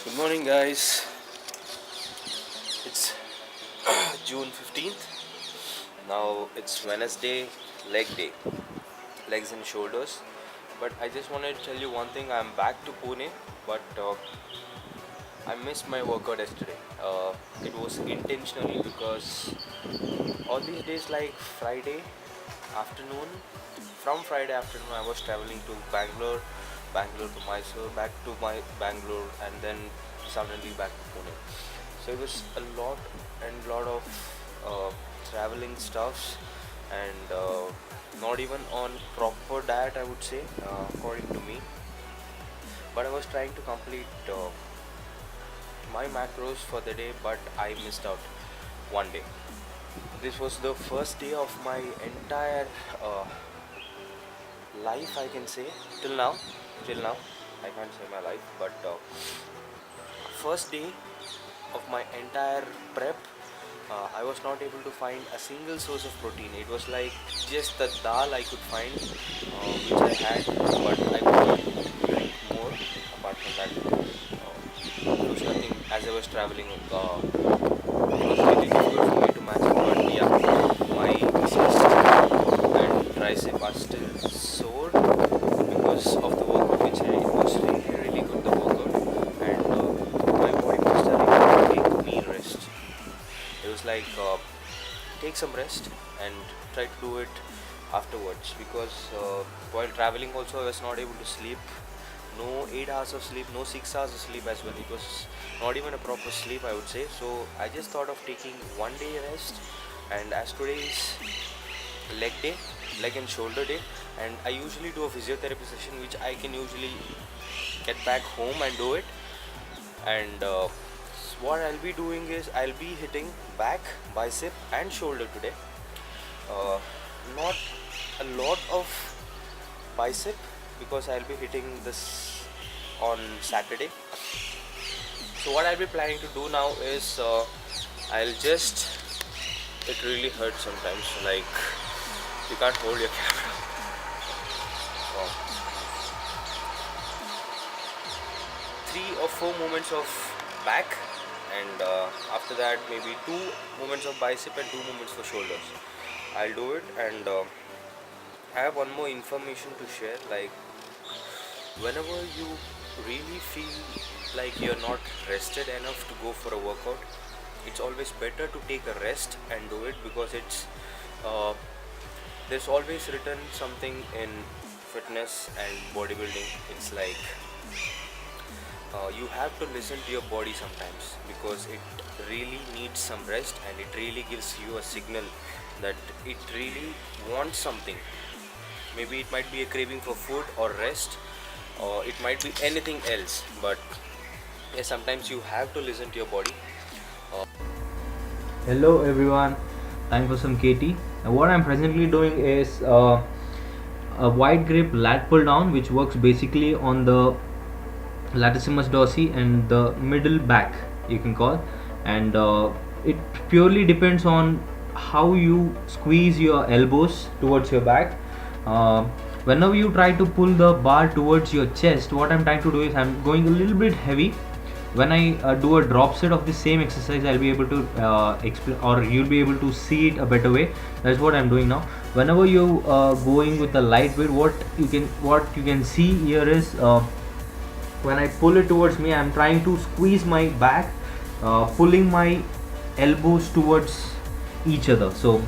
Good morning, guys. It's June 15th. Now it's Wednesday, leg day, legs and shoulders. But I just wanted to tell you one thing. I'm back to Pune, but I missed my workout yesterday. It was intentionally because all these days, like afternoon, from Friday afternoon, I was traveling to Bangalore to Mysore, back to my Bangalore, and then suddenly back to Pune. So it was a lot of traveling stuffs, and not even on proper diet, I would say, according to me. But I was trying to complete my macros for the day, but I missed out one day. This was the first day of my entire life, I can say, till now. Till now, I can't say my life, but first day of my entire prep, I was not able to find a single source of protein. It was like just the dal I could find, which I had, but I could not drink more. Apart from that, there was nothing as I was traveling. It was really difficult for me to match it, but yeah, my chest and tricep are still sore because of the workout which I it was really good, the workout, and my body was telling me to take me rest. It was like take some rest and try to do it afterwards, because while traveling also I was not able to sleep. No 8 hours of sleep, no 6 hours of sleep as well. It was not even a proper sleep, I would say. So I just thought of taking one day rest, and as today is leg day, leg and shoulder day, and I usually do a physiotherapy session which I can usually get back home and do it. And what I'll be doing is I'll be hitting back, bicep and shoulder today. uh, Not a lot of bicep, because I'll be hitting this on Saturday. So what I'll be planning to do now is I'll just it really hurts sometimes, like you can't hold your camera. Wow. 3 or 4 movements of back, and after that maybe 2 movements of bicep and 2 movements for shoulders. I'll do it, and I have one more information to share. Like, whenever you really feel like you're not rested enough to go for a workout, it's always better to take a rest and do it, because uh, there's always written something in fitness and bodybuilding. It's like you have to listen to your body sometimes, because it really needs some rest, and it really gives you a signal that it really wants something. Maybe it might be a craving for food or rest, or it might be anything else, but yeah, sometimes you have to listen to your body. Hello everyone, time for some KT. What I'm presently doing is a wide grip lat pull down, which works basically on the latissimus dorsi and the middle back, you can call. And it purely depends on how you squeeze your elbows towards your back. Whenever you try to pull the bar towards your chest, what I'm trying to do is I'm going a little bit heavy. When I do a drop set of the same exercise, I'll be able to explain, or you'll be able to see it a better way. That's what I'm doing now. Whenever you going with a light weight, what you can see here is when I pull it towards me, I'm trying to squeeze my back, pulling my elbows towards each other. So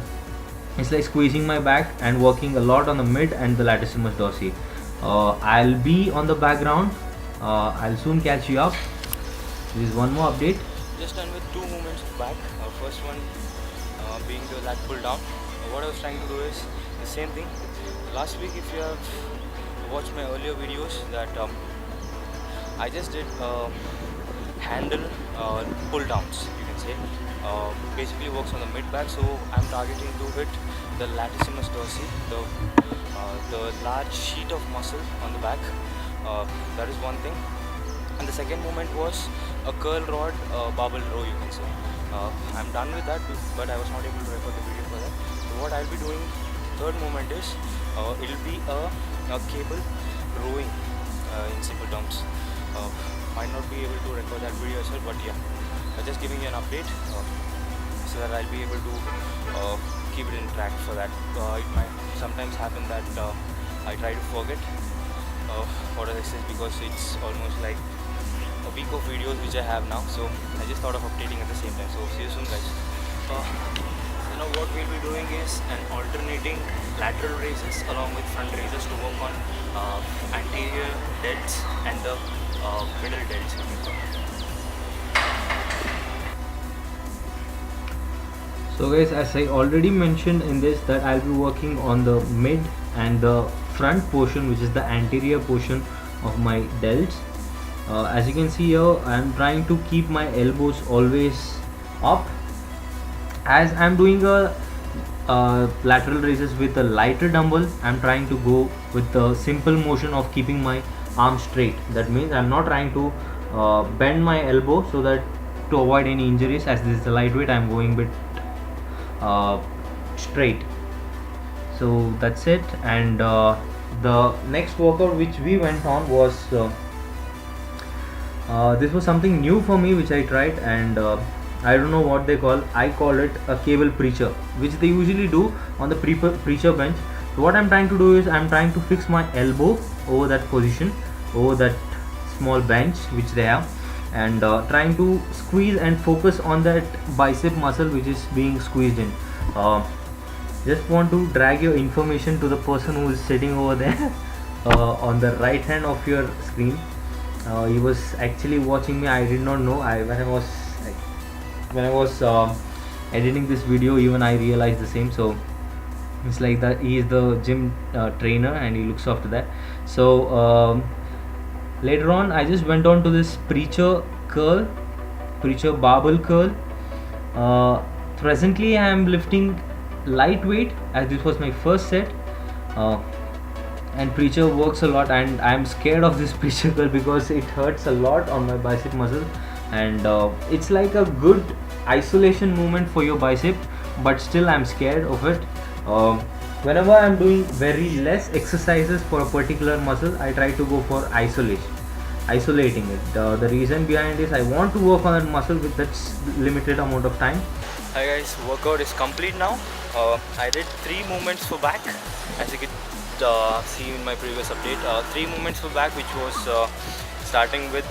it's like squeezing my back and working a lot on the mid and the latissimus dorsi. I'll be on the background. I'll soon catch you up. This is one more update. Just done with 2 movements of back. First one being the lat pull down. What I was trying to do is the same thing. Last week, if you have watched my earlier videos, that I just did handle pull downs, you can say. Basically works on the mid back, so I'm targeting to hit the latissimus dorsi, the large sheet of muscle on the back. That is one thing. And the second movement was a curl rod barbell row, you can say. I'm done with that, but I was not able to record the video for that. So what I'll be doing, third movement is it'll be a cable rowing, in simple terms. Might not be able to record that video as well, but yeah, just giving you an update so that I'll be able to keep it in track for that. It might sometimes happen that I try to forget what are exercises because it's almost like a week of videos which I have now, so I just thought of updating at the same time. So see you soon, guys. What we'll be doing is an alternating lateral raises along with front raises to work on anterior delts and the middle delts. So guys, as I already mentioned in this, that I'll be working on the mid and the front portion, which is the anterior portion of my delts. As you can see here, I'm trying to keep my elbows always up. As I'm doing a lateral raises with a lighter dumbbell, I'm trying to go with the simple motion of keeping my arm straight. That means I'm not trying to bend my elbow so that to avoid any injuries. As this is a lightweight, I'm going with straight. So that's it. And the next workout which we went on was this was something new for me which I tried, and I don't know what they call. I call it a cable preacher, which they usually do on the preacher bench. So what I'm trying to do is I'm trying to fix my elbow over that position, over that small bench which they have, and trying to squeeze and focus on that bicep muscle which is being squeezed in. Just want to drag your information to the person who is sitting over there on the right hand of your screen. He was actually watching me. I did not know. When I was editing this video, even I realized the same. So it's like that he is the gym trainer and he looks after that. So later on, I just went on to this preacher barbell curl. Presently I am lifting lightweight, as this was my first set, and preacher works a lot, and I am scared of this preacher curl because it hurts a lot on my bicep muscle, and it's like a good isolation movement for your bicep, but still I'm scared of it. Whenever I'm doing very less exercises for a particular muscle, I try to go for isolating it. The reason behind is I want to work on that muscle with that limited amount of time. Hi guys, workout is complete now. I did 3 movements for back, as you could see in my previous update. 3 movements for back, which was starting with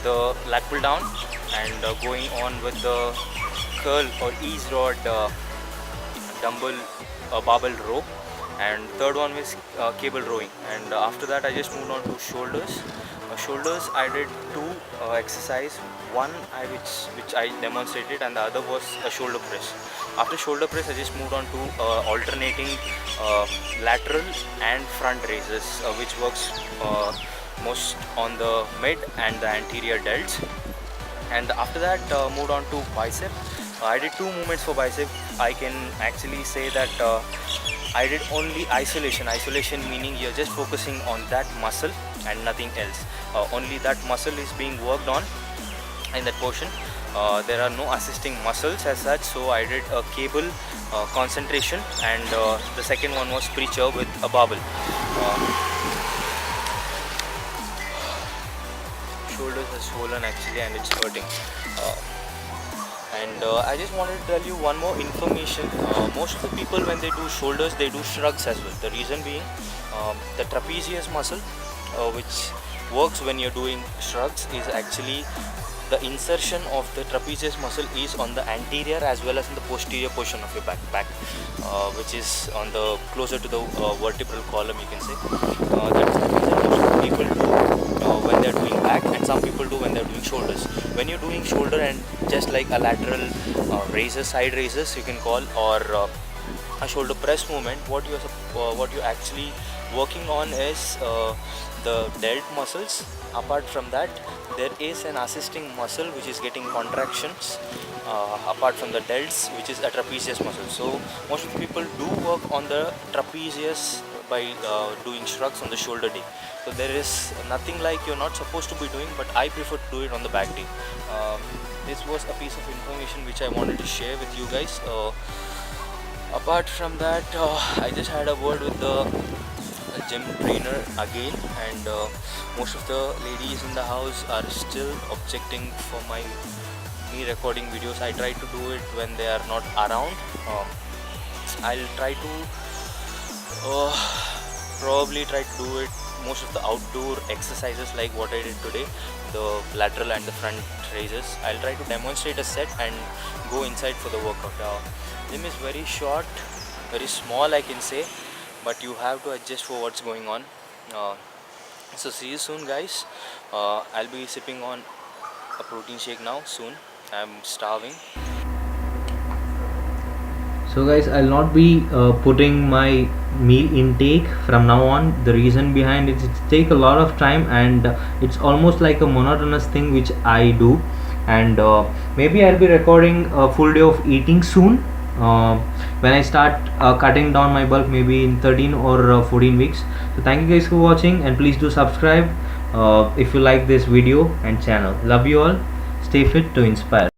the lat pull down and going on with the curl or ease rod dumbbell barbell row, and third one was cable rowing, and after that I just moved on to shoulders. Shoulders I did 2 exercise, one which I demonstrated, and the other was a shoulder press. After shoulder press I just moved on to alternating lateral and front raises, which works most on the mid and the anterior delts, and after that moved on to bicep. I did 2 movements for bicep. I can actually say that I did only isolation meaning you're just focusing on that muscle and nothing else. Only that muscle is being worked on in that portion. There are no assisting muscles as such, so I did a cable concentration, and the second one was preacher with a barbell. Shoulders are swollen actually, and it's hurting. And I just wanted to tell you one more information. Most of the people, when they do shoulders, they do shrugs as well. The reason being the trapezius muscle, which works when you're doing shrugs, is actually the insertion of the trapezius muscle is on the anterior as well as in the posterior portion of your back, which is on the closer to the vertebral column, you can say. That's the reason most of the people do when they're doing back, and some people do when they're doing shoulders. When you're doing shoulder and just like a lateral raises, side raises you can call, or a shoulder press movement, what you're actually working on is the delt muscles. Apart from that, there is an assisting muscle which is getting contractions apart from the delts, which is a trapezius muscle. So most of the people do work on the trapezius by doing shrugs on the shoulder day. So there is nothing like you're not supposed to be doing, but I prefer to do it on the back day. This was a piece of information which I wanted to share with you guys. Apart from that, I just had a word with the a gym trainer again, and most of the ladies in the house are still objecting for me recording videos. I try to do it when they are not around. I'll try to probably try to do it most of the outdoor exercises like what I did today, the lateral and the front raises. I'll try to demonstrate a set and go inside for the workout. Gym is very short, very small I can say, but you have to adjust for what's going on. So see you soon guys. I'll be sipping on a protein shake now soon. I'm starving. So guys, I'll not be putting my meal intake from now on. The reason behind it, it's take a lot of time, and it's almost like a monotonous thing which I do. And maybe I'll be recording a full day of eating soon, when I start cutting down my bulk, maybe in 13 or 14 weeks. So thank you guys for watching, and please do subscribe if you like this video and channel. Love you all. Stay fit to inspire.